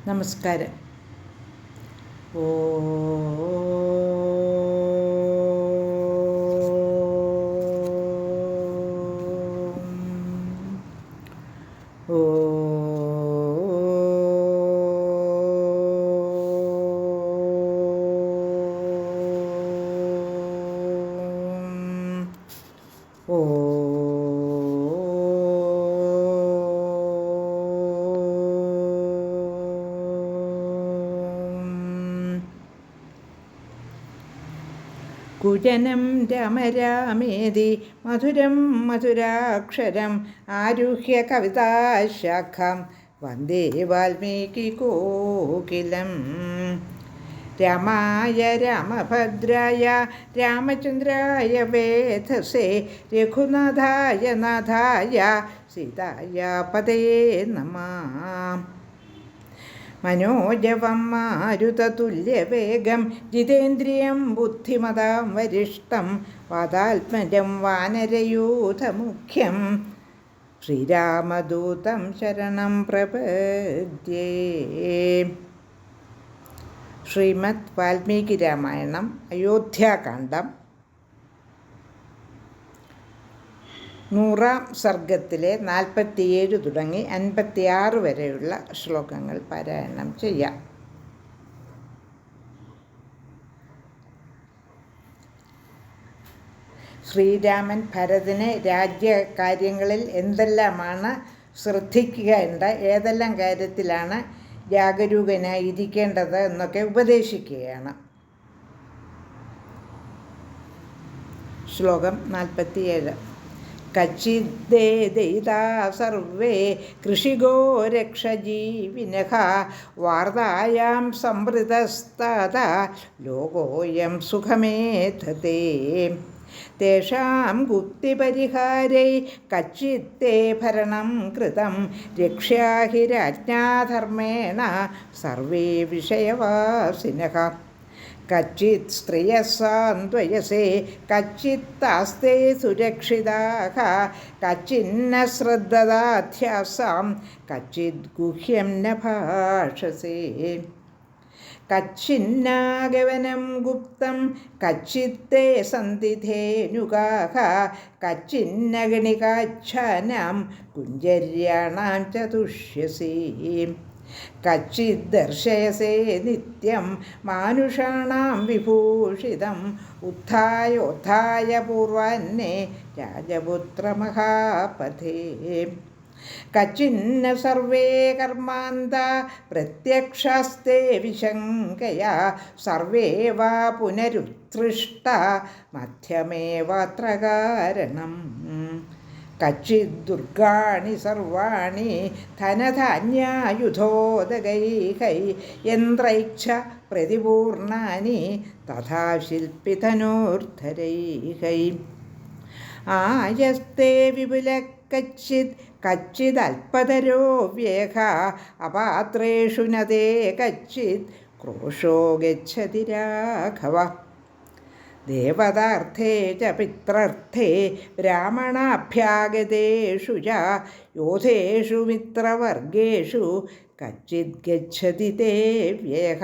നമസ്കാരം. ഓ ഓ ഓ കുജനം രമരാമേതി മധുരം മധുരാക്ഷരം ആരുഹ്യ കവിതാശാഖം വന്ദേ വാൽമീകികോകിലം. രാമായ രാമഭദ്രായ രാമചന്ദ്രായ വേധസേ രഘുനാഥായ നാഥായ സീതായ പതേ നമഃ. മനോജവം മാരുതതുല്യവേഗം ജിതേന്ദ്രിയം ബുദ്ധിമതാം വരിഷ്ടം വാതാത്മജം വാനരയൂഥമുഖ്യം ശ്രീരാമദൂതം ശരണം പ്രപദ്യേ. ശ്രീമദ് വാൽമീകി രാമായണം അയോധ്യാകാന്ഡം 100-ാം സർഗത്തിലെ 47 തുടങ്ങി 56 വരെയുള്ള ശ്ലോകങ്ങൾ പാരായണം ചെയ്യാം. ശ്രീരാമൻ ഭരതനെ രാജ്യകാര്യങ്ങളിൽ എന്തെല്ലാമാണ് ശ്രദ്ധിക്കേണ്ട, ഏതെല്ലാം കാര്യത്തിലാണ് ജാഗരൂകനായിരിക്കേണ്ടത് എന്നൊക്കെ ഉപദേശിക്കുകയാണ്. ശ്ലോകം 47. കച്ചിദ്ദേദയിതാ സർവേ കൃഷിഗോ രക്ഷജീവിനഃ വാർതായാം സംവൃതസ്തതാ ലോകോയം സുഖമേധതേ. തേഷാം ഗുപ്തിപരിഹാരൈ കച്ചിത്തേ ഭരണം കൃതം രക്ഷ്യാ ഹി രാജ്ഞാധർമ്മേണ സർവേ വിഷയവാസിനഃ. കച്ചിത് സ്ത്രിയഃ സാന്ത്വയസേ കച്ചിത്താസ്തേ സുരക്ഷിതാഃ കച്ചിന്ന ശ്രദ്ധദാധ്യാസാം കച്ചിത് ഗുഹ്യം ന ഭാഷസേ. കച്ചിന്നാഗവനം ഗുപ്തം കച്ചിത്തേ സന്തി ധേനുകാഃ കച്ചിന്ന ഗണികാച്ഛാനാം കുഞ്ചര്യാണാം ച തുഷ്യസി. കച്ചിദ് ദർശയസേ നിത്യം മാനുഷാണാം വിഭൂഷിതം ഉത്ഥായോത്ഥായ പൂർവാന്നേ രാജപുത്രമഹാപഥേ. കച്ചിന്ന സർവേ കർമാന്താ പ്രത്യക്ഷാസ്തേ വിശങ്കയാ സർവേ വാ പുനരുത്സൃഷ്ട മധ്യമേവാത്ര കാരണം. കച്ചിദ് ദുർഗാണി സർവാണി ധനധാന്യായുധോദകൈഃ യന്ത്രൈച്ഛ പ്രതിപൂർണാനി തഥാ ശില്പിധനൂർധരൈഃ. ആയസ്തേ വിപുല കച്ചിത് കച്ചിദൽപതരോ വ്യയഃ അപാത്രേഷു നദേ കച്ചിത് ക്രോശോ ഗച്ഛതി രാഘവ. ദേവതാർത്ഥേ ച പിത്രർത്ഥേ ബ്രാഹ്മണാഭ്യാഗതേഷു ച യോധേഷു മിത്രവർഗേഷു കച്ചിദ് ഗച്ഛതി തേ വ്യയഃ.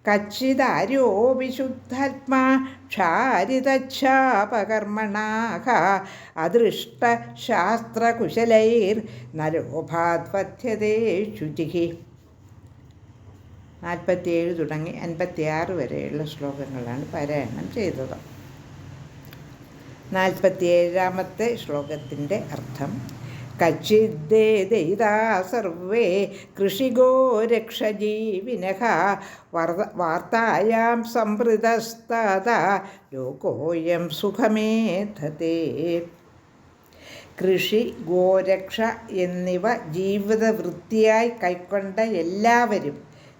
കച്ചിദാര്യോപി ശുദ്ധാത്മാ ക്ഷാരിതച്ഛാപകർമ്മണാഃ അദൃഷ്ടശാസ്ത്രകുശലൈർനലോഭാത് പഥ്യതേ ശുചിഃ. 47 തുടങ്ങി 56 വരെയുള്ള ശ്ലോകങ്ങളാണ് പാരായണം ചെയ്തത്. 47-ാമത്തെ ശ്ലോകത്തിൻ്റെ അർത്ഥം: കച്ചിദ്ദേദയിതാ സർവേ കൃഷിഗോ രക്ഷജീവിനഃ വാർത്തായാം സംവൃതസ്തതാ ലോകോയം സുഖമേധതേ. കൃഷി, ഗോരക്ഷ എന്നിവ ജീവിതവൃത്തിയായി കൈക്കൊണ്ട എല്ലാവരും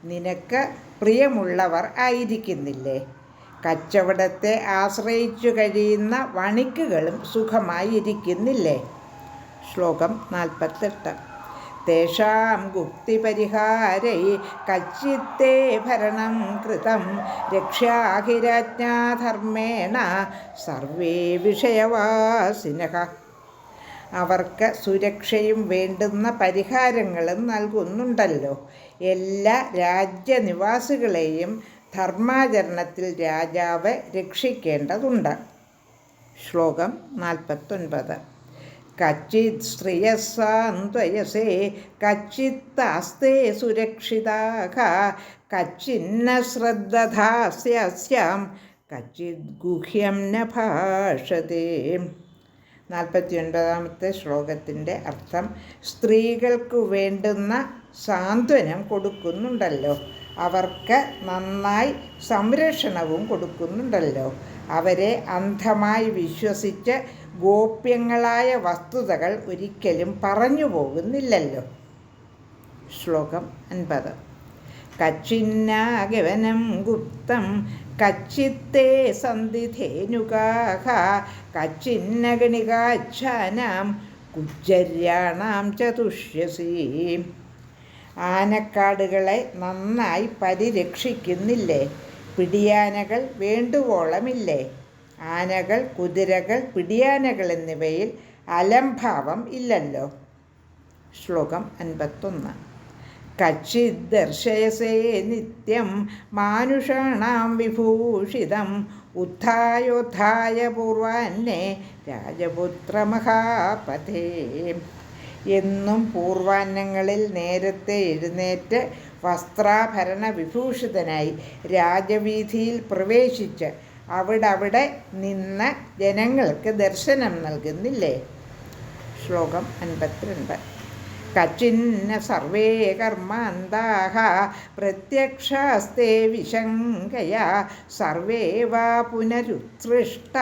നിനക്ക് പ്രിയമുള്ളവർ ആയിരിക്കുന്നില്ലേ? കച്ചവടത്തെ ആശ്രയിച്ചു കഴിയുന്ന വണിക്കുകളും സുഖമായിരിക്കുന്നില്ലേ? ശ്ലോകം 48. തേഷാം ഗുപ്തിപരിഹാരൈ കച്ചിത്തേ ഭരണം കൃതം രക്ഷ്യാ ഹി രാജ്ഞാധർമ്മേണ സർവേ വിഷയവാസിനഃ. അവർക്ക് സുരക്ഷയും വേണ്ടുന്ന പരിഹാരങ്ങളും നൽകുന്നുണ്ടല്ലോ. എല്ലാ രാജ്യനിവാസികളെയും ധർമാചരണത്തിൽ രാജാവ് രക്ഷിക്കേണ്ടതുണ്ട്. ശ്ലോകം 49. കച്ചിത് ശ്രിയസാന്ത്വയസേ കച്ചിത്താസ്തേ സുരക്ഷിതാഃ കച്ചിന്ന ശ്രദ്ധധാസ്യാസ്യാം കച്ചിത് ഗുഹ്യം ന ഭാഷതേ. 49-ാമത്തെ ശ്ലോകത്തിൻ്റെ അർത്ഥം സ്ത്രീകൾക്ക് വേണ്ടുന്ന സാന്ത്വനം കൊടുക്കുന്നുണ്ടല്ലോ, അവർക്ക് നന്നായി സംരക്ഷണവും കൊടുക്കുന്നുണ്ടല്ലോ, അവരെ അന്ധമായി വിശ്വസിച്ച് ഗോപ്യങ്ങളായ വസ്തുതകൾ ഒരിക്കലും പറഞ്ഞു പോകുന്നില്ലല്ലോ. ശ്ലോകം 50. കച്ചിന്നാഗവനം ഗുപ്തം കച്ചിത്തേ സന്ധിധേനുകാഃ കച്ചിന്നഗണികാച്ഛാനാം കുജ്ജര്യാണാം ചതുഷ്യസി. ആനക്കാടുകളെ നന്നായി പരിരക്ഷിക്കുന്നില്ലേ? പിടിയാനകൾ വേണ്ടുവോളമില്ലേ? ആനകൾ, കുതിരകൾ, പിടിയാനകൾ എന്നിവയിൽ അലംഭാവം ഇല്ലല്ലോ. ശ്ലോകം 51. കച്ചിത് ദർശയസേ നിത്യം മാനുഷാണാം വിഭൂഷിതം ഉത്ഥായോത്ഥായ പൂർവാന്നെ രാജപുത്രമഹാപഥേ. എന്നും പൂർവാന്നങ്ങളിൽ നേരത്തെ എഴുന്നേറ്റ് വസ്ത്രാഭരണ വിഭൂഷിതനായി രാജവീഥിയിൽ പ്രവേശിച്ച് അവിടെ നിന്ന് ജനങ്ങൾക്ക് ദർശനം നൽകുന്നില്ലേ? ശ്ലോകം 52. കച്ചിന്ന സർവേ കർമാന്താഃ പ്രത്യക്ഷാസ്തേ വിശങ്കയാ സർവേ വാ പുനരുത്സൃഷ്ട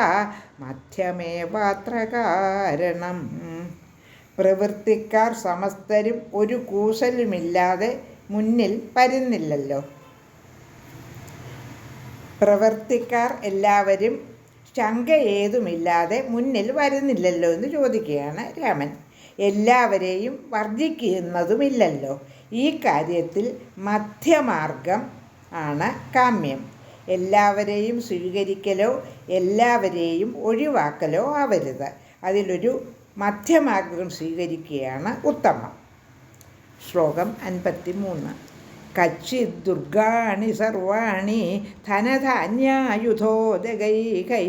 മധ്യമേവാത്ര കാരണം. പ്രവൃത്തിക്കാർ സമസ്തരും ഒരു കൂസലുമില്ലാതെ മുന്നിൽ വരുന്നില്ലല്ലോ. പ്രവർത്തിക്കാർ എല്ലാവരും ശങ്ക ഏതുമില്ലാതെ മുന്നിൽ വരുന്നില്ലല്ലോ എന്ന് ചോദിക്കുകയാണ് രാമൻ. എല്ലാവരെയും വർജിക്കുന്നതുമില്ലല്ലോ. ഈ കാര്യത്തിൽ മധ്യമാർഗം ആണ് കാമ്യം. എല്ലാവരെയും സ്വീകരിക്കലോ എല്ലാവരെയും ഒഴിവാക്കലോ ആവരുത്. അതിലൊരു മധ്യമാർഗം സ്വീകരിക്കുകയാണ് ഉത്തമം. ശ്ലോകം 53. കച്ചിത് ദുർഗാണി സർവാണി ധനധാന്യായുധോദകൈകൈ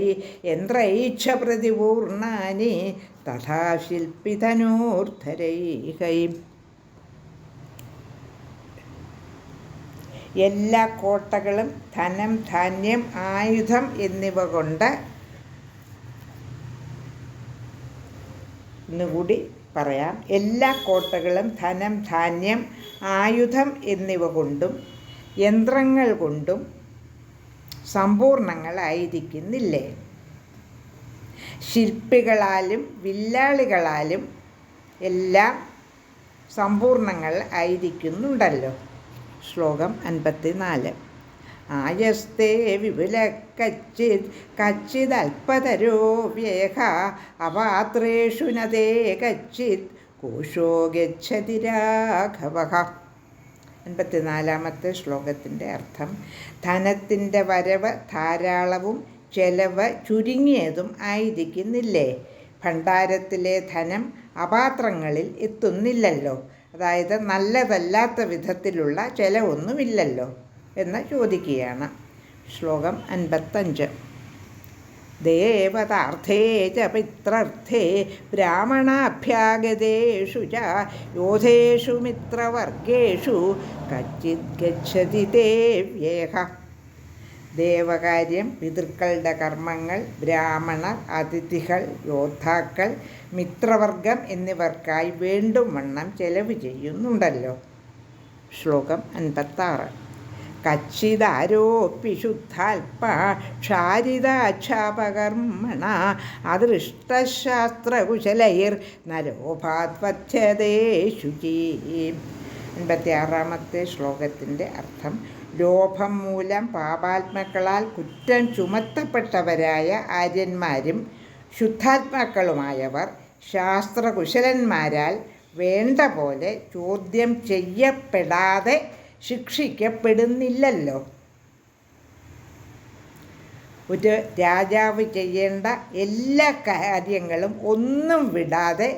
യന്ത്രൈച്ഛ പ്രതിപൂർണാനി തഥാ ശില്പിധനൂർധരൈകൈ. എല്ലാ കോട്ടകളും ധനം, ധാന്യം, ആയുധം എന്നിവ കൊണ്ട് എന്നുകൂടി പറയാം. എല്ലാ കോട്ടകളും ധനം, ധാന്യം, ആയുധം എന്നിവ കൊണ്ടും യന്ത്രങ്ങൾ കൊണ്ടും സമ്പൂർണങ്ങളായിരിക്കുന്നില്ലേ? ശില്പികളാലും വില്ലാളികളാലും എല്ലാം സമ്പൂർണങ്ങൾ ആയിരിക്കുന്നുണ്ടല്ലോ. ശ്ലോകം 54. ആയസ്തേ വിപുല കച്ചിത് കച്ചിദൽപതരോ വ്യയഃ അപാത്രേഷു നതേ കച്ചിത് കോശോ ഗച്ഛതി രാഘവഃ. 54-ാമത്തെ ശ്ലോകത്തിൻ്റെ അർത്ഥം ധനത്തിൻ്റെ വരവ് ധാരാളവും ചെലവ് ചുരുങ്ങിയതും ആയിരിക്കുന്നില്ലേ? ഭണ്ഡാരത്തിലെ ധനം അപാത്രങ്ങളിൽ എത്തുന്നില്ലല്ലോ. അതായത് നല്ലതല്ലാത്ത വിധത്തിലുള്ള ചെലവൊന്നുമില്ലല്ലോ എന്ന് ചോദിക്കുകയാണ്. ശ്ലോകം 55. ദേവതാർത്ഥേ ച പിത്രർത്ഥേ ബ്രാഹ്മണാഭ്യാഗതേഷു ച യോധേഷു മിത്രവർഗേഷു കച്ചിത് ഗച്ഛതി തേ വ്യയഃ. ദേവകാര്യം, പിതൃക്കളുടെ കർമ്മങ്ങൾ, ബ്രാഹ്മണർ, അതിഥികൾ, യോദ്ധാക്കൾ, മിത്രവർഗം എന്നിവർക്കായി വേണ്ടും വണ്ണം ചെലവ് ചെയ്യുന്നുണ്ടല്ലോ. ശ്ലോകം 56. കച്ചിദാരോപി ശുദ്ധാൽപ ക്ഷാരിതാച്ഛാപകർമ്മണ അദൃഷ്ടശാസ്ത്രകുശലൈർ നരോപാത്വധ്യതേ ശുചി. 56-ാമത്തെ ശ്ലോകത്തിൻ്റെ അർത്ഥം ലോഭം മൂലം പാപാത്മാക്കളാൽ കുറ്റം ചുമത്തപ്പെട്ടവരായ ആര്യന്മാരും ശുദ്ധാത്മാക്കളുമായവർ ശാസ്ത്രകുശലന്മാരാൽ വേണ്ട പോലെ ചോദ്യം ചെയ്യപ്പെടാതെ ശിക്ഷിക്കപ്പെടുന്നില്ലല്ലോ. ഒരു രാജാവ് ചെയ്യേണ്ട എല്ലാ കാര്യങ്ങളും ഒന്നും വിടാതെ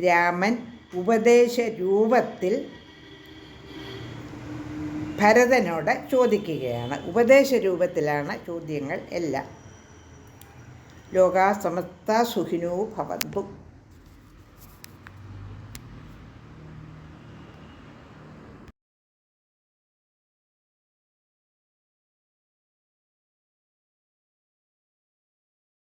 രാമൻ ഉപദേശ രൂപത്തിൽ ഭരതനോട് ചോദിക്കുകയാണ്. ഉപദേശ രൂപത്തിലാണ് ചോദ്യങ്ങൾ എല്ലാം. ലോകാ സമസ്ത സുഖിനോ ഭവന്തു.